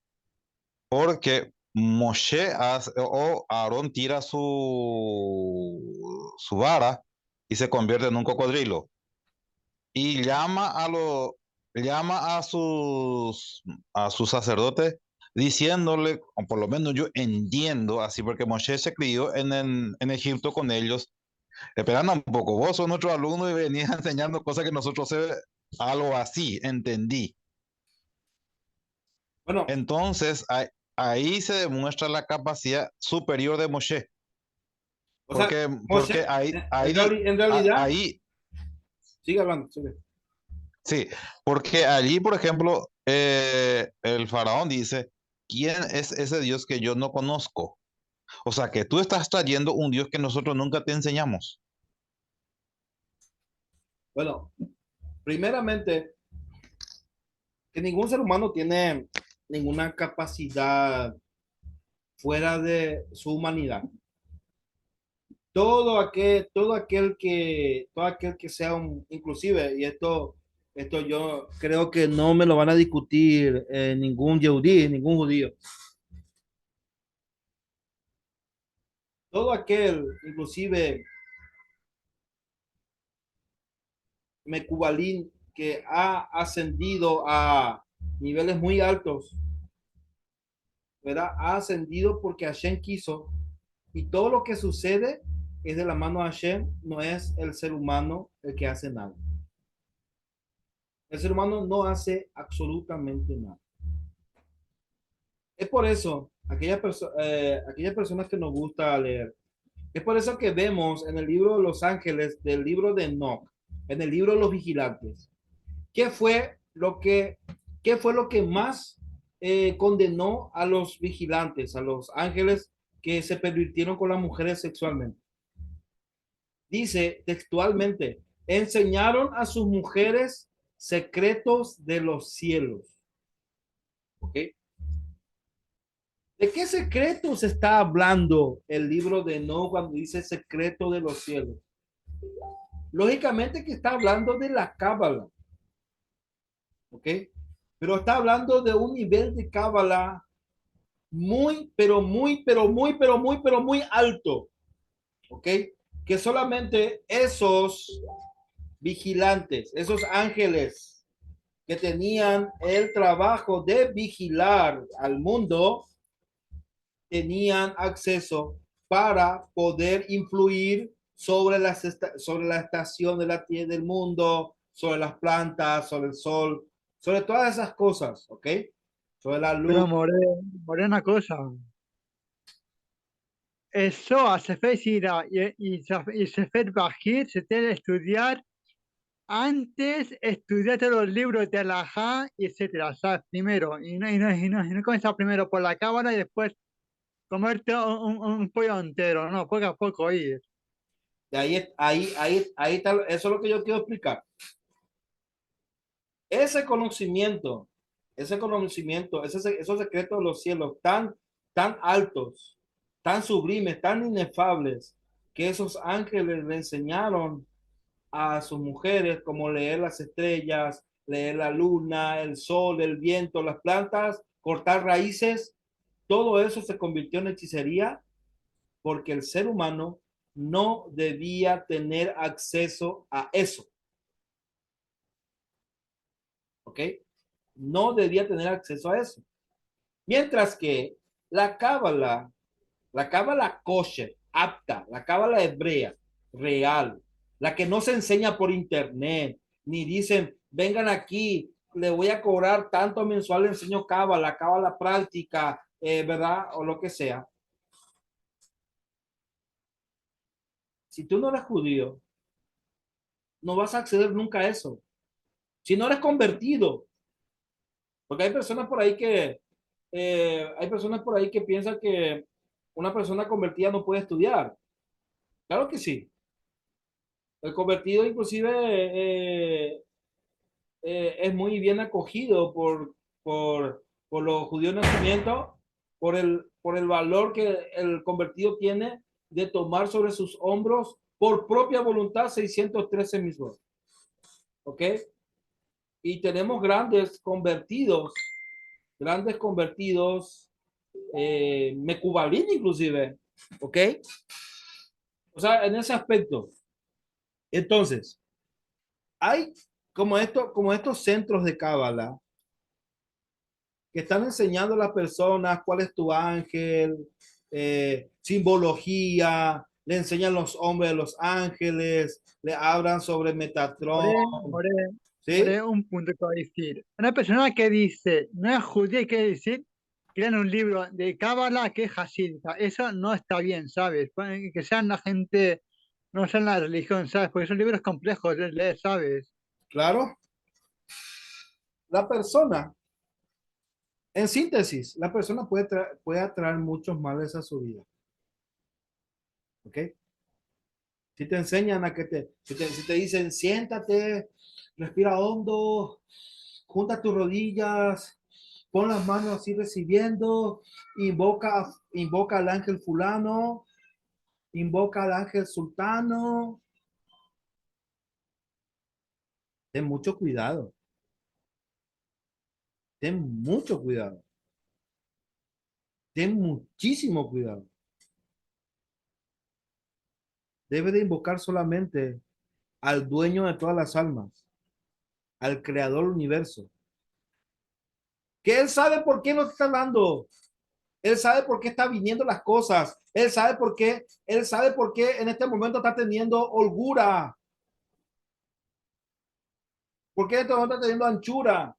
Porque Moshe o Aarón tira su vara y se convierte en un cocodrilo. Y llama llama a sus sacerdotes diciéndole, o por lo menos yo entiendo así, porque Moshe se crió en Egipto con ellos. Esperando un poco, vos sos nuestro alumno y venís enseñando cosas que nosotros algo así, entendí. Bueno, Entonces, ahí se demuestra la capacidad superior de Moshe, o sea, porque Moshe, en realidad, ahí, sigue hablando, sigue. sí, porque allí, por ejemplo, el faraón dice, ¿quién es ese Dios que yo no conozco? O sea, que tú estás trayendo un Dios que nosotros nunca te enseñamos. Bueno, primeramente, que ningún ser humano tiene ninguna capacidad fuera de su humanidad. Todo aquel que sea inclusive, y esto yo creo que no me lo van a discutir ningún yehudí, ningún judío. Todo aquel, inclusive Mecubalín, que ha ascendido a niveles muy altos, ¿verdad? Ha ascendido porque Hashem quiso, y todo lo que sucede es de la mano de Hashem, no es el ser humano el que hace nada. El ser humano no hace absolutamente nada. Es por eso, aquellas personas que nos gusta leer, es por eso que vemos en el libro de los ángeles, del libro de Enoch, en el libro de los vigilantes, ¿qué fue lo que, qué fue lo que más condenó a los vigilantes, a los ángeles que se pervirtieron con las mujeres sexualmente? Dice textualmente, enseñaron a sus mujeres secretos de los cielos. ¿Ok? ¿De qué secretos está hablando el libro de No cuando dice secreto de los cielos? Lógicamente que está hablando de la cábala, ¿ok? Pero está hablando de un nivel de cábala muy, pero muy, pero muy, pero muy, pero muy alto, ¿ok? Que solamente esos vigilantes, esos ángeles que tenían el trabajo de vigilar al mundo, tenían acceso para poder influir sobre la estación de la Tierra del mundo, sobre las plantas, sobre el sol, sobre todas esas cosas, ¿ok? Sobre la luz. Pero more una cosa. Eso a Sefer Sira y Sefer Bajir se tiene que estudiar antes, estudiar todos los libros de Alajá, etcétera. O sea, primero, y no comenzar primero por la cámara y después comerte un pollo entero, no, poco a poco ir. De ahí está, eso es lo que yo quiero explicar. Ese conocimiento, esos secretos de los cielos tan altos, tan sublimes, tan inefables, que esos ángeles le enseñaron a sus mujeres como leer las estrellas, leer la luna, el sol, el viento, las plantas, cortar raíces, todo eso se convirtió en hechicería porque el ser humano no debía tener acceso a eso. ¿Ok? No debía tener acceso a eso. Mientras que la cábala kosher, apta, la cábala hebrea, real, la que no se enseña por internet, ni dicen, vengan aquí, le voy a cobrar tanto mensual, le enseño cábala práctica, ¿verdad? O lo que sea. Si tú no eres judío, no vas a acceder nunca a eso. Si no eres convertido, porque hay personas por ahí que piensan que una persona convertida no puede estudiar. Claro que sí. El convertido inclusive es muy bien acogido por los judíos de nacimiento, por el valor que el convertido tiene de tomar sobre sus hombros por propia voluntad 613 mismos. ¿Ok? Y tenemos grandes convertidos, Mecubalín inclusive, ¿ok? O sea, en ese aspecto. Entonces, hay como estos centros de Cábala que están enseñando a las personas cuál es tu ángel, simbología, le enseñan los hombres de los ángeles, le hablan sobre Metatrón, More, ¿sí? un punto que voy a decir. Una persona que dice no es judía y quiere decir que en un libro de Cábala que es hasídica. Eso no está bien, ¿sabes? Que sean la gente, no sean la religión, ¿sabes? Porque son libros complejos de leer, ¿sabes? Claro, la persona, en síntesis, la persona puede atraer muchos males a su vida, ¿ok? Si te enseñan a que si te dicen siéntate, respira hondo, junta tus rodillas, pon las manos así recibiendo, invoca al ángel fulano, invoca al ángel sultano. Ten mucho cuidado, ten mucho cuidado, ten muchísimo cuidado. Debe de invocar solamente al dueño de todas las almas, al creador del universo, que él sabe por qué nos está dando. Él sabe por qué está viniendo las cosas. Él sabe por qué en este momento está teniendo holgura. ¿Por qué en este momento está teniendo anchura?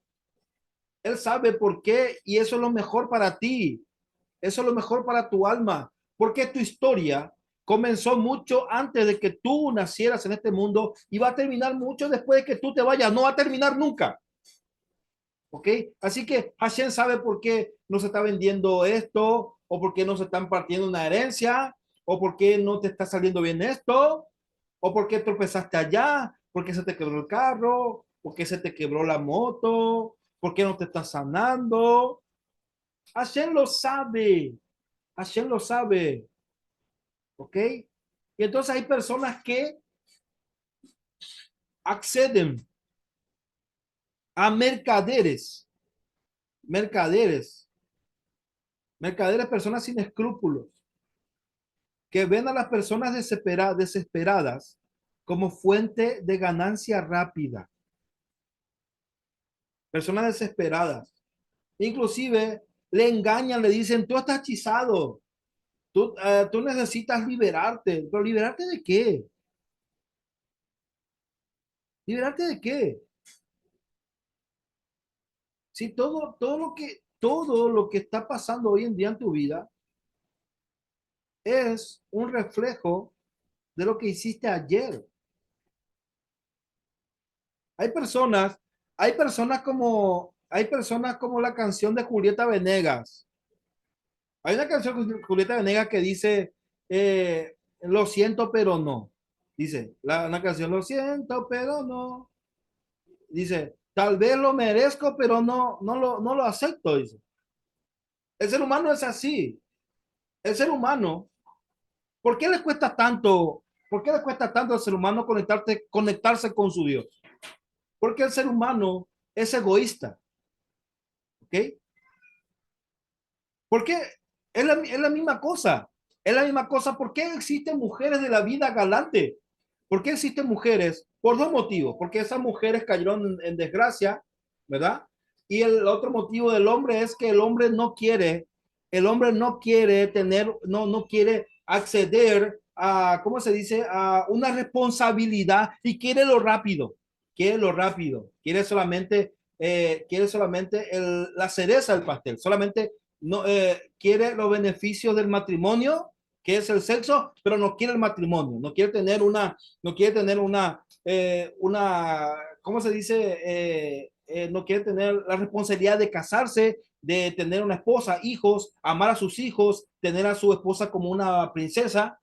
Él sabe por qué y eso es lo mejor para ti. Eso es lo mejor para tu alma. Porque tu historia comenzó mucho antes de que tú nacieras en este mundo y va a terminar mucho después de que tú te vayas. No va a terminar nunca. ¿Ok? Así que Hashem sabe por qué no se está vendiendo esto, o por qué no se están partiendo una herencia, o por qué no te está saliendo bien esto, o por qué tropezaste allá, por qué se te quebró el carro, por qué se te quebró la moto, por qué no te está sanando. Hashem lo sabe, Hashem lo sabe, ¿ok? Y entonces hay personas que acceden a mercaderes, personas sin escrúpulos que ven a las personas desesperadas como fuente de ganancia rápida. Personas desesperadas. Inclusive le engañan, le dicen, tú estás hechizado, tú necesitas liberarte. ¿Pero liberarte de qué? ¿Liberarte de qué? Si todo lo que está pasando hoy en día en tu vida es un reflejo de lo que hiciste ayer. Hay personas, hay personas como la canción de Julieta Venegas. Hay una canción de Julieta Venegas que dice, lo siento, pero no. Dice, una canción, lo siento, pero no. Dice, tal vez lo merezco, pero no lo acepto. Dice. El ser humano es así. El ser humano, ¿por qué le cuesta tanto? ¿Por qué le cuesta tanto al ser humano conectarse con su Dios? Porque el ser humano es egoísta. ¿Ok? Porque es la misma cosa. Es la misma cosa. ¿Por qué existen mujeres de la vida galante? ¿Por qué existen mujeres? Por dos motivos. Porque esas mujeres cayeron en desgracia, ¿verdad? Y el otro motivo del hombre es que el hombre no quiere tener, no quiere acceder a, ¿cómo se dice? A una responsabilidad y quiere lo rápido, quiere solamente la cereza del pastel, solamente no, quiere los beneficios del matrimonio, que es el sexo, pero no quiere el matrimonio, no quiere tener ¿cómo se dice? No quiere tener la responsabilidad de casarse, de tener una esposa, hijos, amar a sus hijos, tener a su esposa como una princesa.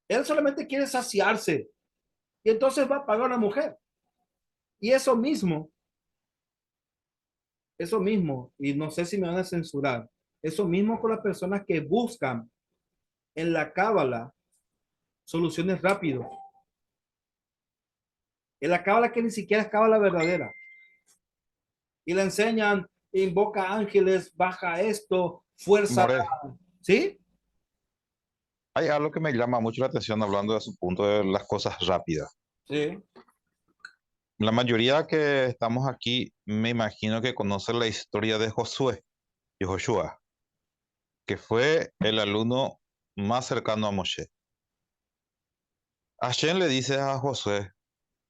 Él solamente quiere saciarse y entonces va a pagar a una mujer. Y eso mismo, y no sé si me van a censurar, eso mismo con las personas que buscan en la cábala soluciones rápidas. En la cábala que ni siquiera es cábala verdadera. Y le enseñan, invoca ángeles, baja esto, fuerza. More, ¿Sí? hay algo que me llama mucho la atención hablando de su punto de las cosas rápidas. Sí. la mayoría que estamos aquí, me imagino que conocen la historia de Josué y Joshua, que fue el alumno más cercano a Moshe. Hashem le dice a Josué,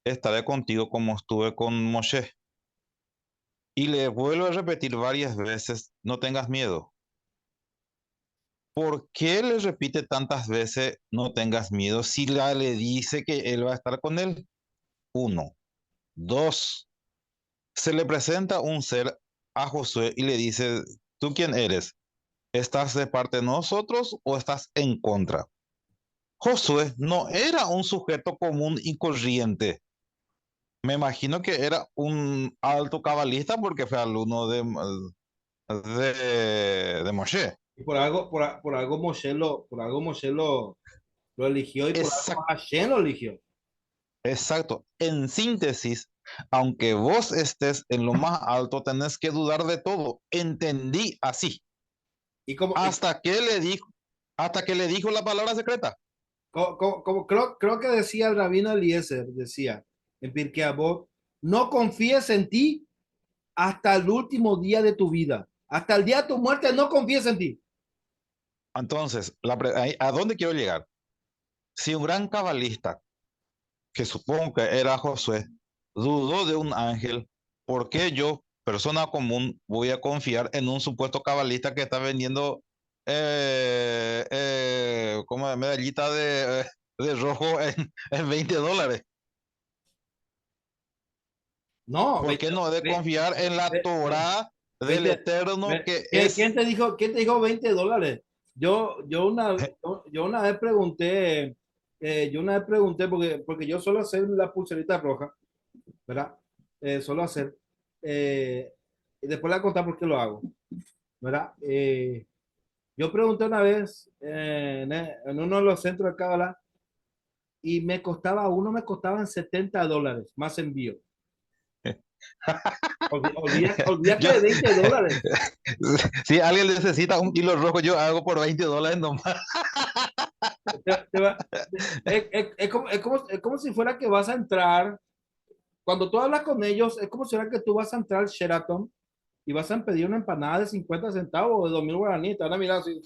estaré contigo como estuve con Moshe. Y le vuelvo a repetir varias veces, no tengas miedo. ¿Por qué le repite tantas veces, no tengas miedo, si le dice que él va a estar con él? Uno. Dos, se le presenta un ser a Josué y le dice, ¿tú quién eres? ¿Estás de parte de nosotros o estás en contra? Josué no era un sujeto común y corriente. Me imagino que era un alto cabalista porque fue alumno de Moshe. Y por algo Moshe lo eligió y por algo Exacto, Hashem lo eligió. exacto. En síntesis, aunque vos estés en lo más alto, tenés que dudar de todo. Entendí así. Y como, y Hasta que le dijo, hasta que le dijo la palabra secreta. creo que decía el rabino Eliezer, decía en Pirkei Avot, no confíes en ti hasta el último día de tu vida. Hasta el día de tu muerte, no confíes en ti. Entonces, ¿a dónde quiero llegar? Si un gran cabalista, que supongo que era Josué, dudó de un ángel, ¿por qué yo, persona común, voy a confiar en un supuesto cabalista que está vendiendo como medallita de rojo en $20? No, ¿Por qué no he de confiar en la Torá del 20, Eterno que es... quién te dijo $20? Yo una vez pregunté, porque yo suelo hacer la pulserita roja, ¿verdad? Suelo hacer. Y después le voy a contar por qué lo hago, ¿verdad? Yo pregunté una vez en uno de los centros de Cábala y uno me costaban $70 más envío. Olvídate Yo, de $20. si alguien necesita un hilo rojo, yo hago por $20 nomás. Te va- es como si fuera que vas a entrar, cuando tú hablas con ellos, es como si fuera que tú vas a entrar al Sheraton y vas a pedir una empanada de 50 centavos o de 2,000 guaraníes. Te van a mirar así.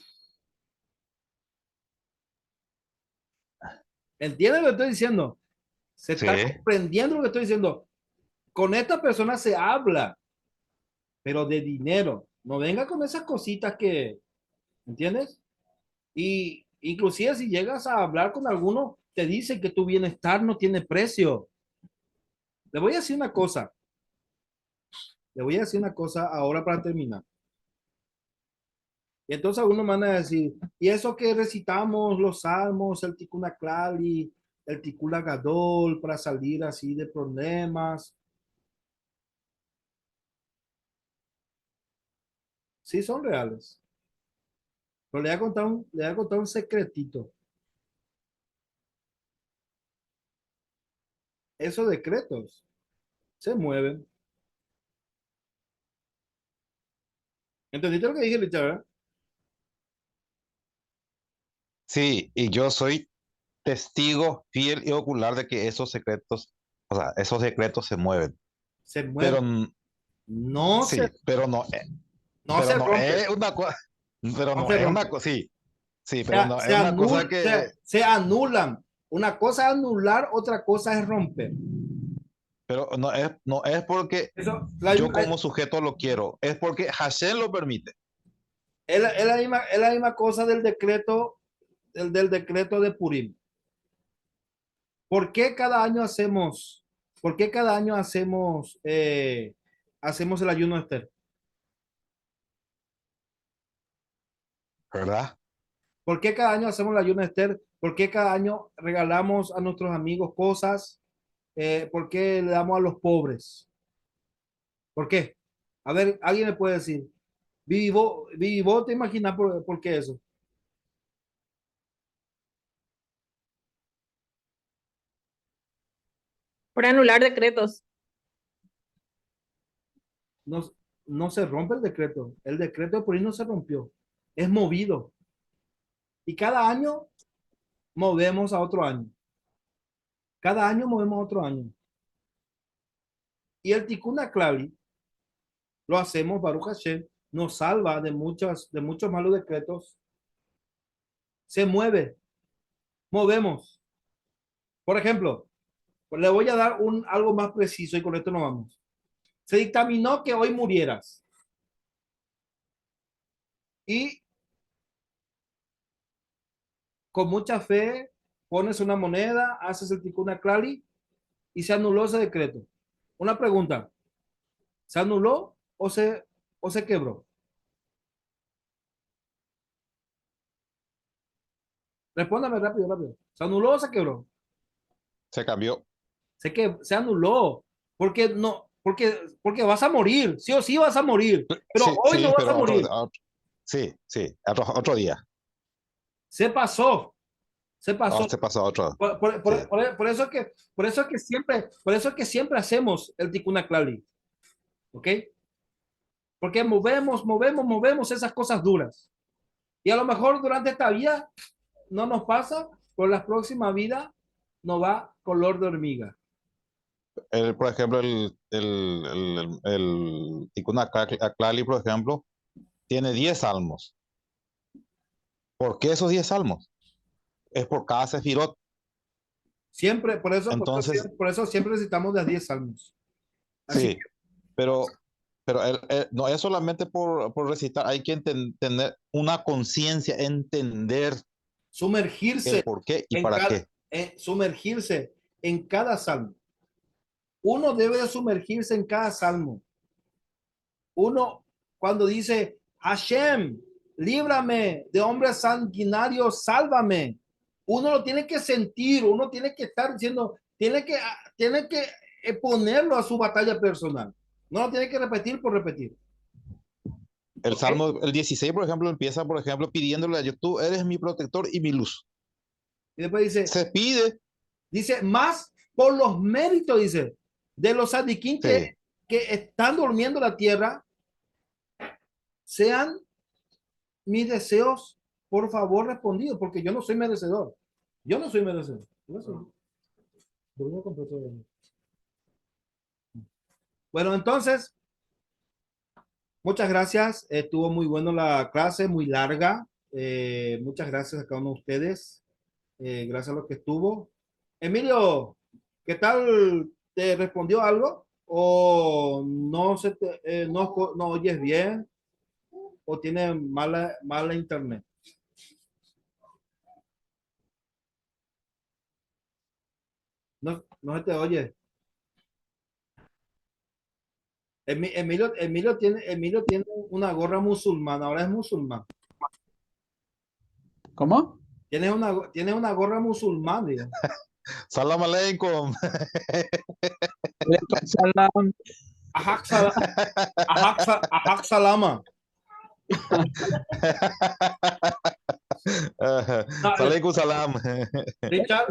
¿Entiendes lo que estoy diciendo? Se Sí. está comprendiendo lo que estoy diciendo. Con esta persona se habla, pero de dinero. No venga con esas cositas que, ¿entiendes? Y inclusive si llegas a hablar con alguno, te dice que tu bienestar no tiene precio. Le voy a decir una cosa. Le voy a decir una cosa ahora para terminar. Y entonces algunos van a decir, y eso que recitamos los salmos, el Tikkun Klali, el Tikkun Gadol, para salir así de problemas, sí son reales. Pero le voy a contar un secretito. Esos decretos se mueven. ¿Entendiste lo que dije, Richard? Sí, y yo soy testigo fiel y ocular de que esos secretos se mueven. Se Pero mueven. No se, sí, no pero se no rompe. es una cosa, pero No no se es una rompe. cosa, sí, sí, pero no es una cosa Anul, que, se anulan. Una cosa es anular, otra cosa es romper. pero no es porque Eso, yo como sujeto lo quiero, es porque Hashem lo permite. es la misma cosa del decreto, del decreto de Purim. ¿Por qué cada año hacemos, por qué cada año hacemos el ayuno de Esther? ¿Verdad? ¿Por qué cada año hacemos el ayuno de Esther? ¿Por qué cada año regalamos a nuestros amigos cosas? ¿Por qué le damos a los pobres? ¿Por qué? A ver, alguien me puede decir. Vivo, ¿te imaginas por qué eso? Por anular decretos. No, no se rompe el decreto. El decreto de Purim no se rompió. Es movido. Y cada año movemos a otro año. Cada año movemos a otro año. Y el Tikkun HaKlali lo hacemos, Baruch Hashem, nos salva de muchos malos decretos. Se mueve, movemos. Por ejemplo, le voy a dar algo más preciso y con esto nos vamos. Se dictaminó que hoy murieras. Y con mucha fe pones una moneda, haces el Tikkun HaKlali y se anuló ese decreto. Una pregunta, ¿se anuló o se quebró? Respóndame rápido, rápido. ¿Se anuló o se quebró? Se cambió. Se anuló, porque vas a morir, sí o sí vas a morir, pero Sí, hoy sí, no vas pero a morir. sí, otro día. Se pasó, se pasó. Se pasó otro. Sí. Por eso que siempre hacemos el Tikkun HaKlali, ¿ok? Porque movemos esas cosas duras. Y a lo mejor durante esta vida no nos pasa, por la próxima vida nos va color de hormiga. Por ejemplo, el Tikkun HaKlali, por ejemplo, tiene 10 salmos. ¿Por qué esos 10 salmos? Es por cada sefirot. Siempre, Entonces, por eso siempre necesitamos de 10 salmos. Así sí, pero no es solamente por recitar, hay que tener una conciencia, entender sumergirse el por qué y en para qué. sumergirse en cada salmo. Uno debe de sumergirse en cada salmo. Uno, cuando dice, Hashem, líbrame de hombres sanguinarios, sálvame. Uno lo tiene que sentir, uno tiene que estar diciendo, tiene que ponerlo a su batalla personal. No lo tiene que repetir por repetir. El ¿Ok? Salmo, el 16, por ejemplo, empieza, por ejemplo, pidiéndole a Dios, tú eres mi protector y mi luz. Y después Se pide. dice, más por los méritos, dice, de los sadiquín Sí. que están durmiendo la tierra, sean mis deseos, por favor, respondidos, porque yo no soy merecedor. Yo no soy merecedor. Yo soy. Bueno, entonces, muchas gracias. Estuvo muy bueno la clase, muy larga. Muchas gracias a cada uno de ustedes. Gracias a los que estuvo. Emilio, ¿qué tal? ¿Te respondió algo? ¿O no oyes bien? ¿O tiene mala internet? No se te oye. Emilio tiene una gorra musulmana, ahora es musulmán. ¿Cómo? Tiene una gorra musulmana, digo. Salam aleikum. Salam. Ajak salama. No, Aleikum salam. Richard,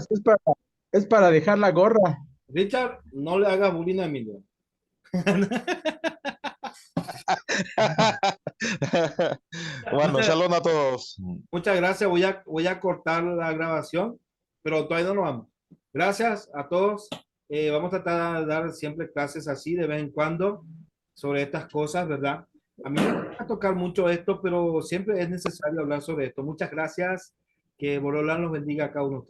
Es para dejar la gorra. Richard, no le hagas bullying a Emilio. Bueno, shalom a todos. Muchas gracias. Voy a cortar la grabación, pero todavía no nos vamos. Gracias a todos. Vamos a tratar de dar siempre clases así de vez en cuando sobre estas cosas, ¿verdad? A mí me gusta tocar mucho esto, pero siempre es necesario hablar sobre esto. Muchas gracias. Que Borolán los bendiga a cada uno de ustedes.